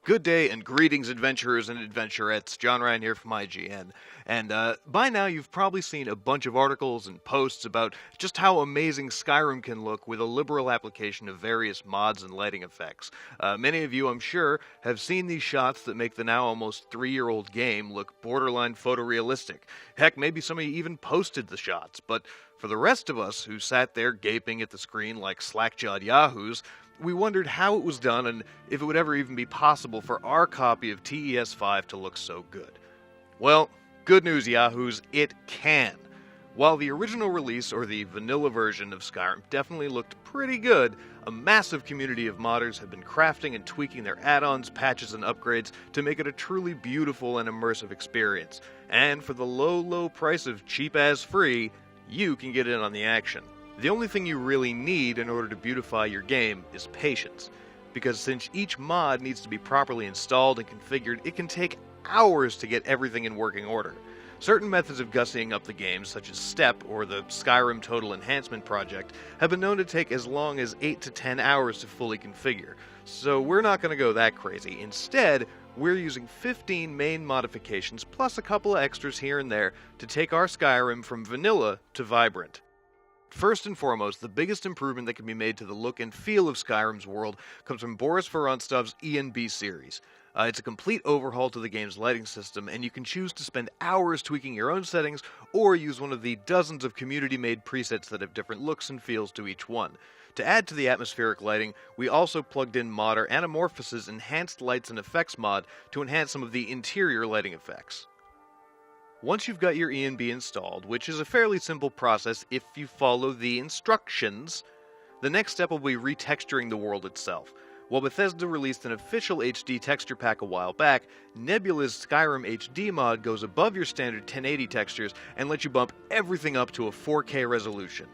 Good day and greetings, adventurers and adventurettes. John Ryan here from IGN. And by now, you've probably seen a bunch of articles and posts about just how amazing Skyrim can look with a liberal application of various mods and lighting effects. Many of you, I'm sure, have seen these shots that make the now almost 3-year-old game look borderline photorealistic. Heck, maybe some of you even posted the shots. But for the rest of us who sat there gaping at the screen like slack-jawed yahoos, we wondered how it was done and if it would ever even be possible for our copy of TES5 to look so good. Well, good news, yahoos, it can. While the original release, or the vanilla version of Skyrim, definitely looked pretty good, a massive community of modders have been crafting and tweaking their add-ons, patches, and upgrades to make it a truly beautiful and immersive experience. And for the low, low price of cheap-as-free, you can get in on the action. The only thing you really need in order to beautify your game is patience, because since each mod needs to be properly installed and configured, it can take hours to get everything in working order. Certain methods of gussying up the game, such as STEP or the Skyrim Total Enhancement Project, have been known to take as long as 8 to 10 hours to fully configure, so we're not going to go that crazy. Instead, we're using 15 main modifications plus a couple of extras here and there to take our Skyrim from vanilla to vibrant. First and foremost, the biggest improvement that can be made to the look and feel of Skyrim's world comes from Boris Vorontsov's ENB series. It's a complete overhaul to the game's lighting system, and you can choose to spend hours tweaking your own settings or use one of the dozens of community-made presets that have different looks and feels to each one. To add to the atmospheric lighting, we also plugged in modder Anamorphous' Enhanced Lights and Effects mod to enhance some of the interior lighting effects. Once you've got your ENB installed, which is a fairly simple process if you follow the instructions, the next step will be retexturing the world itself. While Bethesda released an official HD texture pack a while back, Nebula's Skyrim HD mod goes above your standard 1080 textures and lets you bump everything up to a 4K resolution.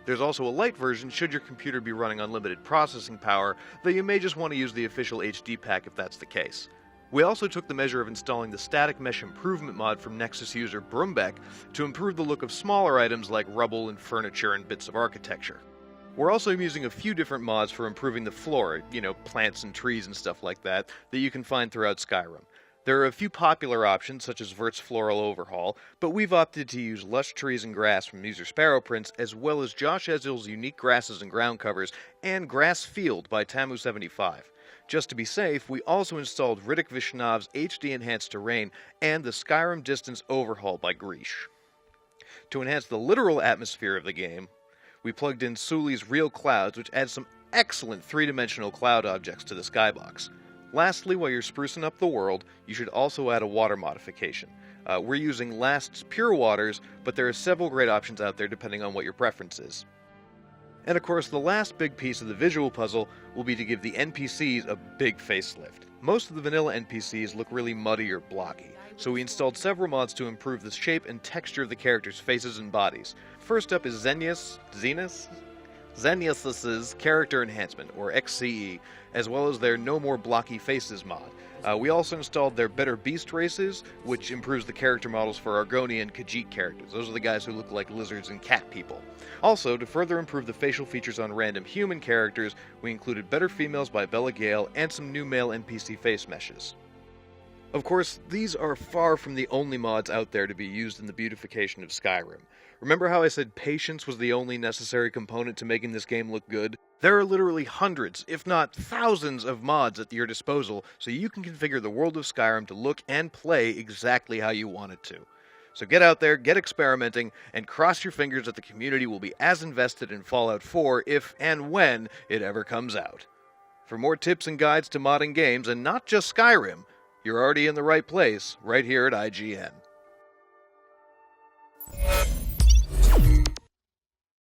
There's also a light version should your computer be running unlimited processing power, though you may just want to use the official HD pack if that's the case. We also took the measure of installing the Static Mesh Improvement mod from Nexus user Brumbeck to improve the look of smaller items like rubble and furniture and bits of architecture. We're also using a few different mods for improving the flora, plants and trees and stuff like that you can find throughout Skyrim. There are a few popular options, such as Vert's Floral Overhaul, but we've opted to use lush trees and grass from user Sparrow Prince, as well as Josh Ezell's unique grasses and ground covers, and Grass Field by Tamu75. Just to be safe, we also installed Riddick Vishnav's HD Enhanced Terrain and the Skyrim Distance Overhaul by Greesh. To enhance the literal atmosphere of the game, we plugged in Suli's Real Clouds, which adds some excellent three-dimensional cloud objects to the skybox. Lastly, while you're sprucing up the world, you should also add a water modification. We're using Last's Pure Waters, but there are several great options out there depending on what your preference is. And of course, the last big piece of the visual puzzle will be to give the NPCs a big facelift. Most of the vanilla NPCs look really muddy or blocky, so we installed several mods to improve the shape and texture of the characters' faces and bodies. First up is Xenius's Character Enhancement, or XCE, as well as their No More Blocky Faces mod. We also installed their Better Beast races, which improves the character models for Argoni and Khajiit characters. Those are the guys who look like lizards and cat people. Also, to further improve the facial features on random human characters, we included Better Females by Bella Gale and some new male NPC face meshes. Of course, these are far from the only mods out there to be used in the beautification of Skyrim. Remember how I said patience was the only necessary component to making this game look good? There are literally hundreds, if not thousands, of mods at your disposal, so you can configure the world of Skyrim to look and play exactly how you want it to. So get out there, get experimenting, and cross your fingers that the community will be as invested in Fallout 4 if and when it ever comes out. For more tips and guides to modding games, and not just Skyrim, you're already in the right place, right here at IGN.